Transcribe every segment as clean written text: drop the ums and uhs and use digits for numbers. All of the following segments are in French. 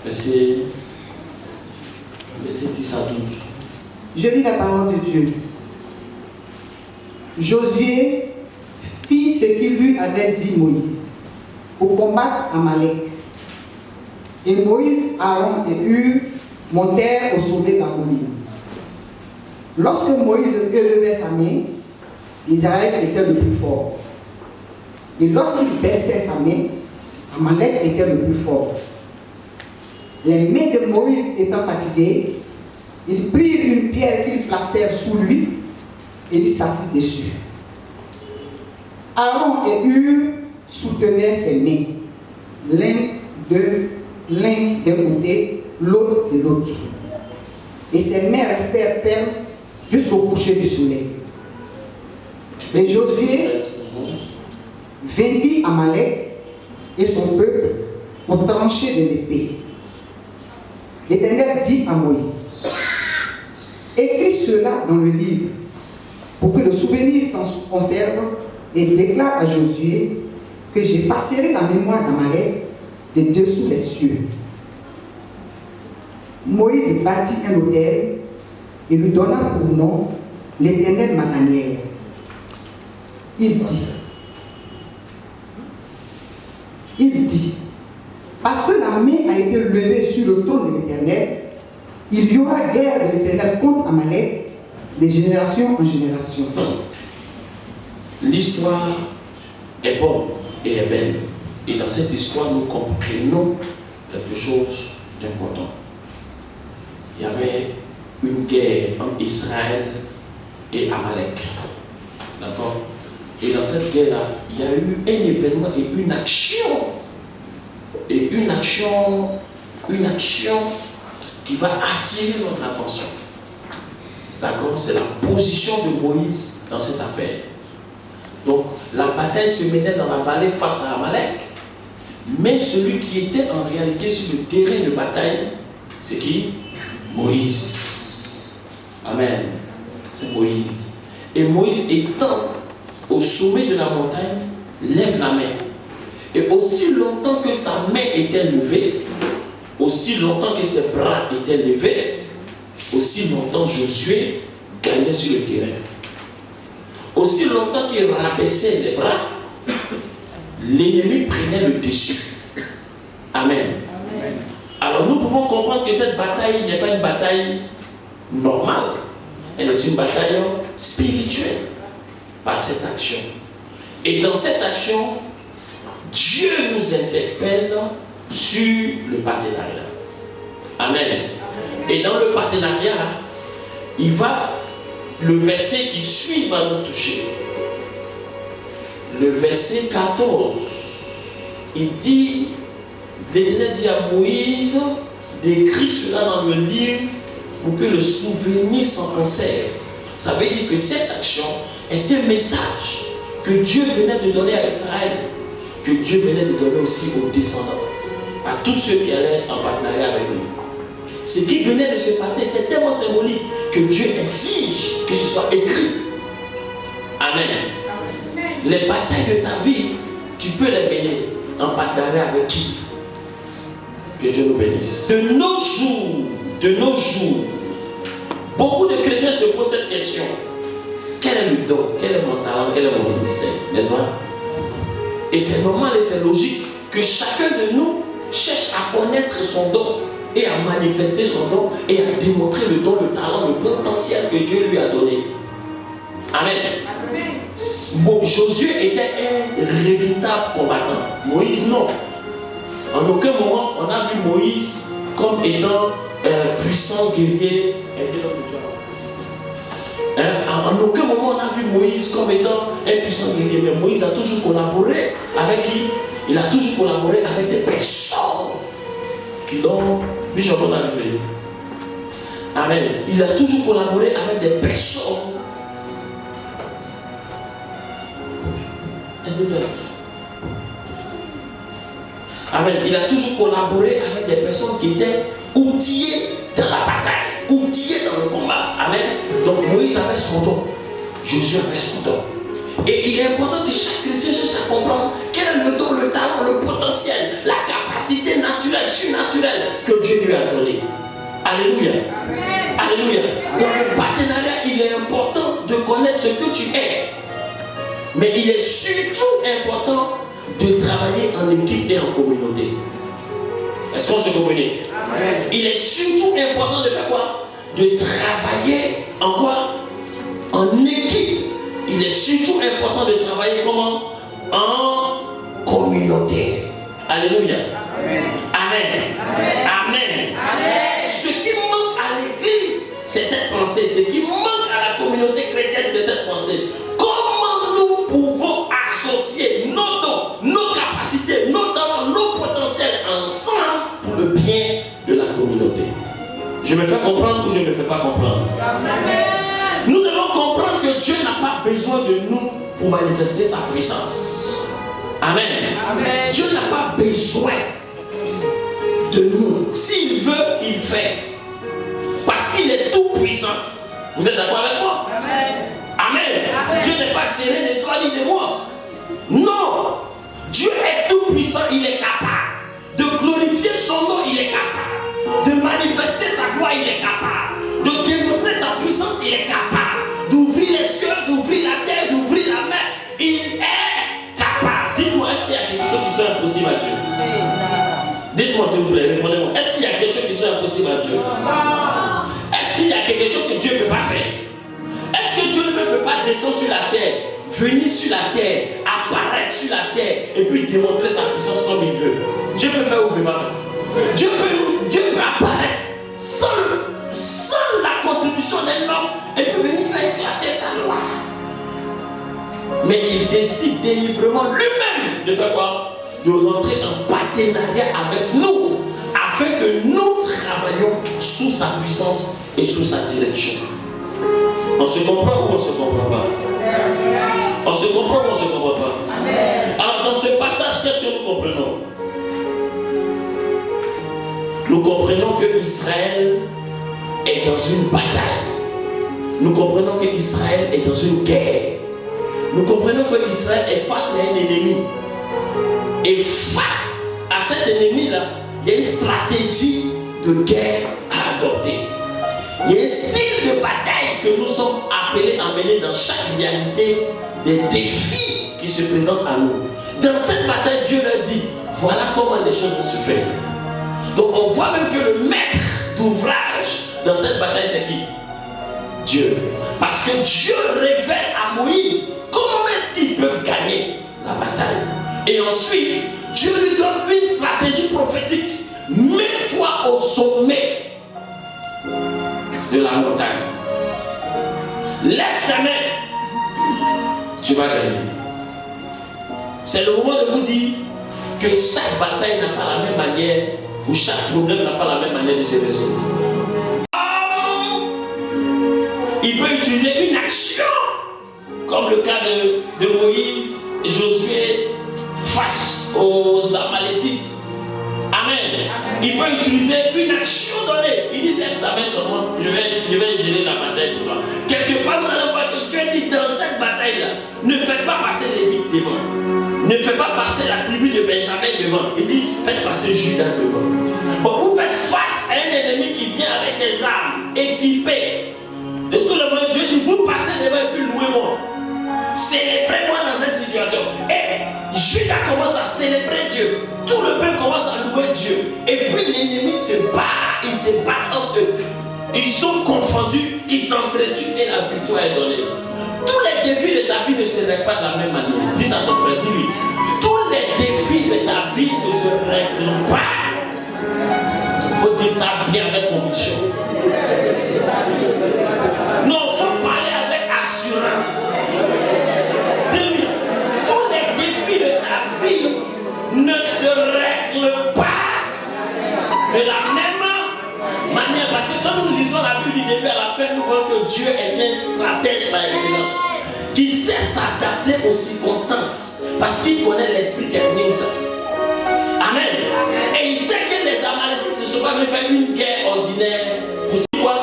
verset 10 à 12. Je lis la parole de Dieu. Josué fit ce qu'il lui avait dit Moïse pour combattre Amalek. Et Moïse, Aaron et Hur montèrent au sommet de la colline. Lorsque Moïse élevait sa main, Israël était le plus fort. Et lorsqu'il baissait sa main, Amalek était le plus fort. Les mains de Moïse étant fatiguées, ils prirent une pierre qu'ils placèrent sous lui et il s'assit dessus. Aaron et Hur soutenaient ses mains, l'un d'un côté, l'autre de l'autre. Et ses mains restèrent fermes jusqu'au coucher du soleil. Et Josué vainquit Amalek et son peuple au tranché de l'épée. L'Éternel dit à Moïse: écris cela dans le livre pour que le souvenir s'en conserve, et déclare à Josué que j'effacerai la mémoire d'Amalek de dessous les cieux. Moïse bâtit un autel et lui donna pour nom l'Éternel ma manière. Il dit, parce que la main a été levée sur le trône de l'Éternel, il y aura guerre de l'Éternel contre Amalek de génération en génération. L'histoire est bonne et est belle. Et dans cette histoire, nous comprenons quelque chose d'important. Il y avait une guerre entre Israël et Amalek. D'accord? Et dans cette guerre-là, il y a eu un événement et une action. Et une action qui va attirer notre attention. D'accord? C'est la position de Moïse dans cette affaire. Donc, la bataille se menait dans la vallée face à Amalek. Mais celui qui était en réalité sur le terrain de bataille, c'est qui? Moïse. Amen. C'est Moïse. Et Moïse étant au sommet de la montagne, lève la main. Et aussi longtemps que sa main était levée, aussi longtemps que ses bras étaient levés, aussi longtemps Josué gagnait sur le terrain. Aussi longtemps qu'il rabaissait les bras, l'ennemi prenait le dessus. Amen. Amen. Alors nous pouvons comprendre que cette bataille n'est pas une bataille normale. Elle est une bataille spirituelle par cette action. Et dans cette action, Dieu nous interpelle sur le partenariat. Amen. Amen. Et dans le partenariat, le verset qui suit va nous toucher. Le verset 14, il dit, l'Éternel dit à Moïse d'écrire cela dans le livre pour que le souvenir s'en conserve. Ça veut dire que cette action est un message que Dieu venait de donner à Israël, que Dieu venait de donner aussi aux descendants, à tous ceux qui allaient en partenariat avec lui. Ce qui venait de se passer était tellement symbolique que Dieu exige que ce soit écrit. Amen. Amen. Les batailles de ta vie, tu peux les mener en partenariat avec qui? Que Dieu nous bénisse. De nos jours, beaucoup de chrétiens se posent cette question. Quel est le don? Quel est mon talent? Quel est mon ministère? N'est-ce pas? Et c'est normal et c'est logique que chacun de nous cherche à connaître son don et à manifester son don et à démontrer le don, le talent, le potentiel que Dieu lui a donné. Amen. Amen. Bon, Josué était un redoutable combattant. Moïse, non. En aucun moment, on a vu Moïse comme étant un puissant guerrier et de Dieu. En aucun moment, on a vu Moïse comme étant un puissant guerrier. Mais Moïse a toujours collaboré avec qui? Il a toujours collaboré avec des personnes qui l'ont mis en bonne arrivée. Amen. Il a toujours collaboré avec des personnes. Amen. Il a toujours collaboré avec des personnes qui étaient outillées dans la bataille, outillées dans le combat. Amen. Donc Moïse avait son don. Jésus avait son don. Et il est important que chaque chrétien cherche à comprendre quel est le don, le talent, le potentiel, la capacité capacités naturelles, surnaturelles que Dieu lui a données. Alléluia. Alléluia. Dans le partenariat, il est important de connaître ce que tu es. Mais il est surtout important de travailler en équipe et en communauté. Est-ce qu'on se communique? Il est surtout important de faire quoi? De travailler en quoi? En équipe. Il est surtout important de travailler comment? En communauté. Alléluia. Amen. Amen. Amen. Ce qui manque à l'église, c'est cette pensée. Ce qui manque à la communauté chrétienne, c'est cette pensée. Comment nous pouvons associer nos dons, nos capacités, nos talents, nos potentiels ensemble pour le bien de la communauté? Je me fais comprendre ou je ne me fais pas comprendre? Nous devons comprendre que Dieu n'a pas besoin de nous pour manifester sa puissance. Amen. Amen. Dieu n'a pas besoin de nous. S'il veut, il fait. Parce qu'il est tout puissant. Vous êtes d'accord avec moi? Amen. Amen. Amen. Dieu n'est pas serré de toi ni de moi. Non. Dieu est tout puissant. Il est capable de glorifier son nom. Il est capable de manifester sa gloire. Il est capable de démontrer sa puissance. Il est capable d'ouvrir les cieux, d'ouvrir la terre, d'ouvrir la mer. Il est capable. Dites-moi, est-ce qu'il y a quelque chose qui soit impossible à Dieu? Dites-moi s'il vous plaît, répondez-moi. Est-ce qu'il y a quelque chose qui soit impossible à Dieu? Est-ce qu'il y a quelque chose que Dieu ne peut pas faire? Est-ce que Dieu ne peut pas descendre sur la terre, venir sur la terre, apparaître sur la terre et puis démontrer sa puissance comme il veut? Dieu peut faire ou ne peut pas faire? Dieu peut apparaître sans la contribution d'un homme et peut venir faire éclater sa gloire. Mais il décide délibérément lui-même de faire quoi? De rentrer en partenariat avec nous afin que nous travaillions sous sa puissance et sous sa direction. On se comprend ou on ne se comprend pas? On se comprend ou on ne se comprend pas? Alors dans ce passage, qu'est-ce que nous comprenons? Nous comprenons que Israël est dans une bataille. Nous comprenons que Israël est dans une guerre. Nous comprenons que Israël est face à un ennemi. Et face à cet ennemi-là, il y a une stratégie de guerre à adopter. Il y a un style de bataille que nous sommes appelés à mener dans chaque réalité des défis qui se présentent à nous. Dans cette bataille, Dieu leur dit, voilà comment les choses vont se faire. Donc on voit même que le maître d'ouvrage dans cette bataille, c'est qui? Dieu. Parce que Dieu révèle à Moïse comment est-ce qu'ils peuvent gagner la bataille. Et ensuite, Dieu lui donne une stratégie prophétique. Mets-toi au sommet de la montagne. Lève ta main. Tu vas gagner. C'est le moment de vous dire que chaque bataille n'a pas la même manière, ou chaque problème n'a pas la même manière de se résoudre. Il peut utiliser une action, comme le cas de Moïse et Josué face aux Amalécites. Amen. Il peut utiliser une action donnée. Il dit, lève ta main sur moi, je vais gérer la bataille pour toi. Quelque part, vous allez voir que Dieu dit, dans cette bataille-là, ne faites pas passer les Lévites devant. Ne faites pas passer la tribu de Benjamin devant. Il dit, faites passer Judas devant. Bon, vous faites face à un ennemi qui vient avec des armes équipées. De tout le monde, Dieu dit, vous passez devant et puis louez-moi. Célébrez-moi dans cette situation. Et Judas commence à célébrer Dieu. Tout le peuple commence à louer Dieu. Et puis l'ennemi se bat. Ils se battent entre eux. Ils sont confondus, ils s'entretuent et la victoire est donnée. Tous les défis de ta vie ne se règlent pas de la même manière. Dis à ton frère, dis-lui. Tous les défis de ta vie ne se règlent pas. Il faut dire ça bien avec conviction. Non, il faut parler avec assurance. Dis-lui, tous les défis de ta vie ne se règlent pas de la même manière. Parce que quand nous lisons la Bible du début à la fin, nous voyons que Dieu est un stratège par excellence qui sait s'adapter aux circonstances parce qu'il connaît l'esprit qui anime ça. Amen. Et il sait que les Amalécites ne sont pas venus faire une guerre ordinaire. Pourquoi?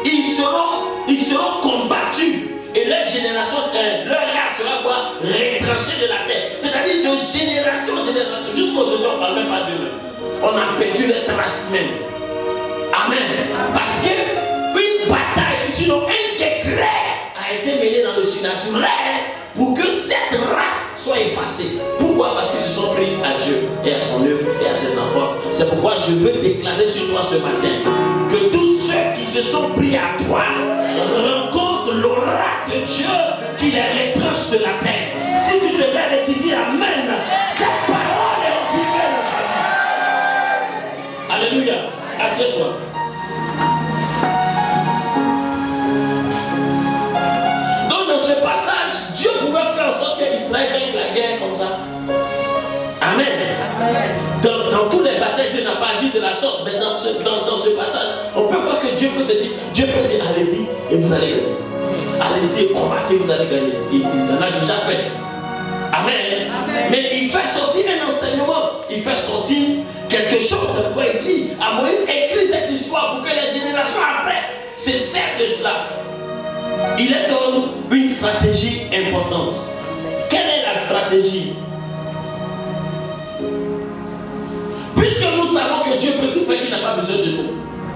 Ils seront combattus et leur génération, leur race sera quoi? Retranchée de la terre. C'est-à-dire de génération en génération. Jusqu'aujourd'hui, on ne parle même pas d'eux. on a perdu les traces même. Amen. Parce que une bataille, sinon un décret a été mené dans le surnaturel pour que cette race soit effacée. Pourquoi? Parce qu'ils se sont pris à Dieu et à son œuvre et à ses enfants. C'est pourquoi je veux déclarer sur toi ce matin que tous ceux qui se sont pris à toi rencontrent l'aura de Dieu qui les retranche de la terre. Si tu te lèves et tu dis Amen, cette parole est occupée dans ta vie. Alléluia. Assieds-toi. Donc dans ce passage, Dieu pouvait faire en sorte qu'Israël gagne la guerre comme ça. Amen. Dans tous les batailles, Dieu n'a pas agi de la sorte. Mais dans ce passage, on peut voir que Dieu peut se dire, Dieu peut dire allez-y et vous allez gagner. Allez-y et combattez, vous allez gagner. Il en a déjà fait. Amen. Mais il fait sortir un enseignement. Il fait sortir quelque chose. C'est pourquoi il dit à Moïse, écris cette histoire pour que les générations après se servent de cela. Il leur donne une stratégie importante. Quelle est la stratégie? Puisque nous savons que Dieu peut tout faire, qu'il n'a pas besoin de nous.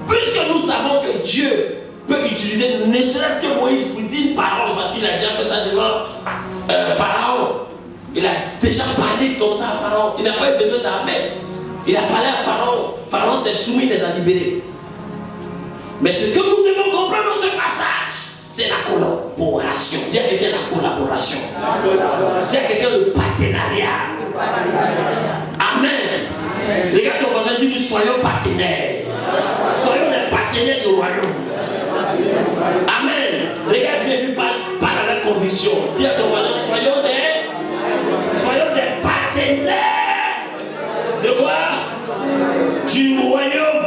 Puisque nous savons que Dieu peut utiliser ne serait-ce que Moïse pour dire une parole, parce qu'il a déjà fait ça devant Pharaon. Il a déjà parlé comme ça à Pharaon. Il n'a pas eu besoin d'armée. Il a parlé à Pharaon. Pharaon s'est soumis, les a libérés. Mais ce que nous devons comprendre dans ce passage, c'est la collaboration. Dis à quelqu'un la collaboration. Dis à quelqu'un le partenariat. Amen. Regarde ton voisin, dis-lui soyons partenaires. Soyons les partenaires du royaume. Amen. Regarde bien, puis parle avec conviction. Dis à ton voisin, soyons des partenaires. De quoi? Du royaume.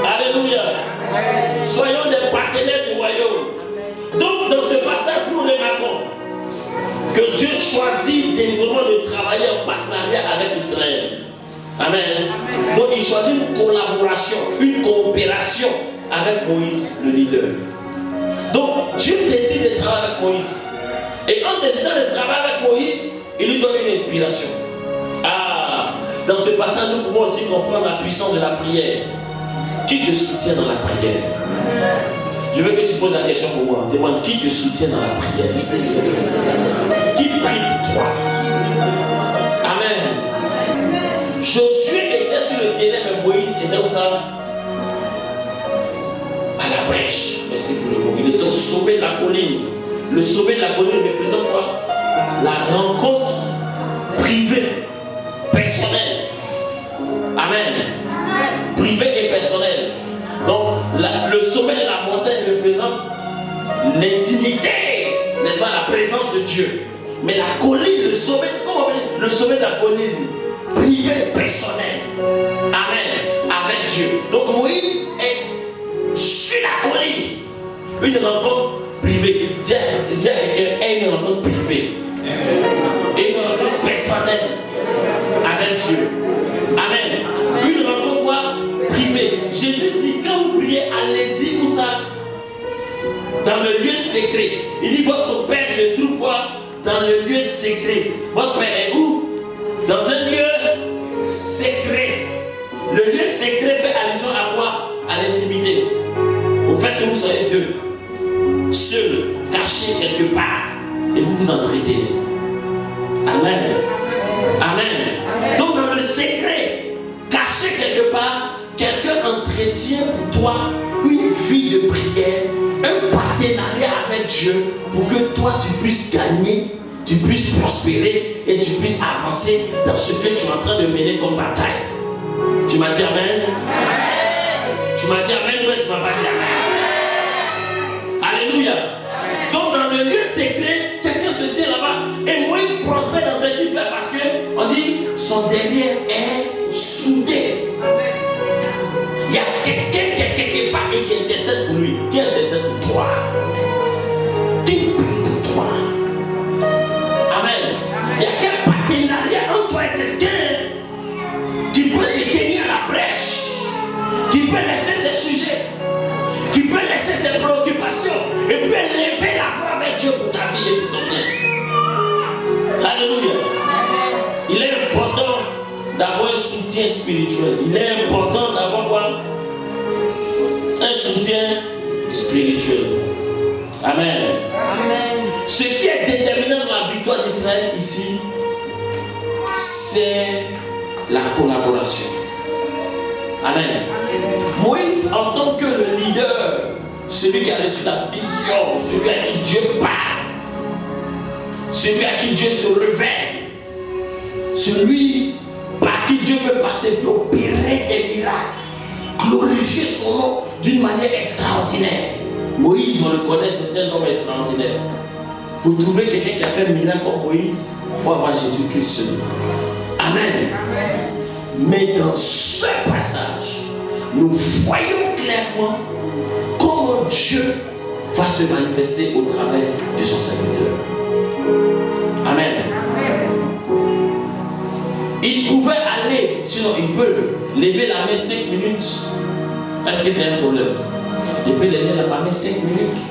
Alléluia. Soyons des partenaires du royaume. Donc, dans ce passage, nous remarquons que Dieu choisit délibérément de travailler en partenariat avec Israël. Amen. Donc, il choisit une collaboration, une coopération avec Moïse, le leader. Donc, Dieu décide de travailler avec Moïse. Et en décidant de travailler avec Moïse, il lui donne une inspiration. Dans ce passage, nous pouvons aussi comprendre la puissance de la prière. Qui te soutient dans la prière? Je veux que tu poses la question pour moi. Demande qui te soutient dans la prière. Qui prie pour toi? Amen. Josué était sur le terrain, mais Moïse était où ça? À la brèche. Merci pour le mot. Il était au sommet de la colline. Le sommet de la colline représente quoi? La rencontre privée, personnelle. Amen. Privée et personnelle. Donc, le sommet de la montagne représente l'intimité, n'est-ce pas, la présence de Dieu. Mais la colline, le sommet, comment on dit, le sommet de la colline, privé, personnel. Amen. Avec Dieu. Donc, Moïse est sur la colline. Une rencontre privée. Dis à quelqu'un, une rencontre privée. Et une rencontre personnelle avec Dieu. Amen. Une rencontre quoi? Privée. Jésus dit, quand vous priez, allez-y où ça? Dans le lieu secret. Il dit, votre Père se trouve quoi? Dans le lieu secret. Votre Père est où? Dans un lieu secret. Le lieu secret fait allusion à quoi? À l'intimité. Au fait que vous soyez deux, seuls, cachés quelque part, et vous vous entretenez. Amen. Amen. Donc dans le secret, caché quelque part, quelqu'un entretient pour toi une vie de prière, un partenariat avec Dieu pour que toi tu puisses gagner, tu puisses prospérer et tu puisses avancer dans ce que tu es en train de mener comme bataille. Tu m'as dit Amen? Tu m'as dit Amen ou tu m'as pas dit Amen? Alléluia. Donc dans le lieu secret, quelqu'un se tient là-bas et Moïse prospère dans cette vie parce que on dit son derrière est soudé. Il y a quelqu'un quelque part qui intercède pour lui, qui intercède pour toi, qui prie pour toi. Amen. Il y a quel partenariat entre toi et quelqu'un qui peut se tenir à la brèche, qui peut laisser ses sujets, qui peut laisser ses préoccupations et peut lever la voix avec Dieu pour ta vie et pour ton bien. Alléluia. Il est important d'avoir un soutien spirituel. Il est important d'avoir quoi? Un soutien spirituel. Amen. Amen. Ce qui est déterminant dans la victoire d'Israël ici, c'est la collaboration. Amen. Moïse, en tant que le leader, celui qui a reçu la vision, celui à qui Dieu parle, celui à qui Dieu se révèle, celui par qui Dieu peut passer pour opérer des miracles, glorifier son nom d'une manière extraordinaire. Moïse, on le connaît, c'est un homme extraordinaire. Vous trouvez quelqu'un qui a fait un miracle comme Moïse, il faut avoir Jésus-Christ seul. Amen. Mais dans ce passage, nous voyons clairement comment Dieu va se manifester au travers de son serviteur. Amen. Il pouvait aller, sinon il peut lever la main 5 minutes. Est-ce que c'est un problème? Il peut lever la main 5 minutes.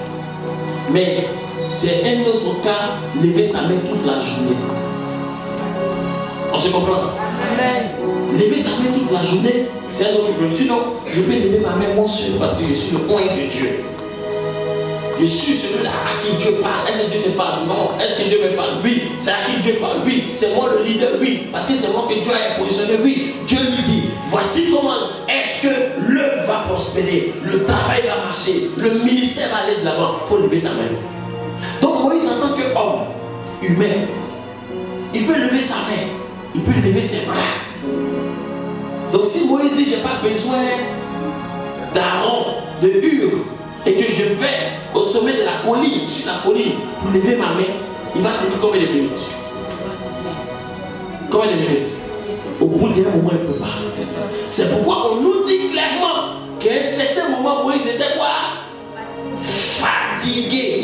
Mais c'est un autre cas, lever sa main toute la journée. On se comprend? Amen. Lever sa main toute la journée, c'est un autre problème. Sinon, je peux lever ma main moi seul parce que je suis le oint de Dieu. Je suis celui-là à qui Dieu parle. Est-ce que Dieu me parle? Non. Est-ce que Dieu me parle? Oui. C'est à qui Dieu parle? Oui. C'est moi le leader? Oui. Parce que c'est moi que Dieu a positionné? Oui. Dieu lui dit, voici comment est-ce que l'œuvre va prospérer, le travail va marcher, le ministère va aller de l'avant. Il faut lever ta main. Donc Moïse, en tant qu'homme humain, il peut lever sa main, il peut lever ses bras. Donc si Moïse dit, je n'ai pas besoin d'Aaron, de Hur, et que je vais au sommet de la colline, sur la colline, pour lever ma main, il va tenir combien de minutes? Combien de minutes? Au bout d'un moment, il ne peut pas. C'est pourquoi on nous dit clairement qu'à un certain moment, Moïse était quoi? Fatigué.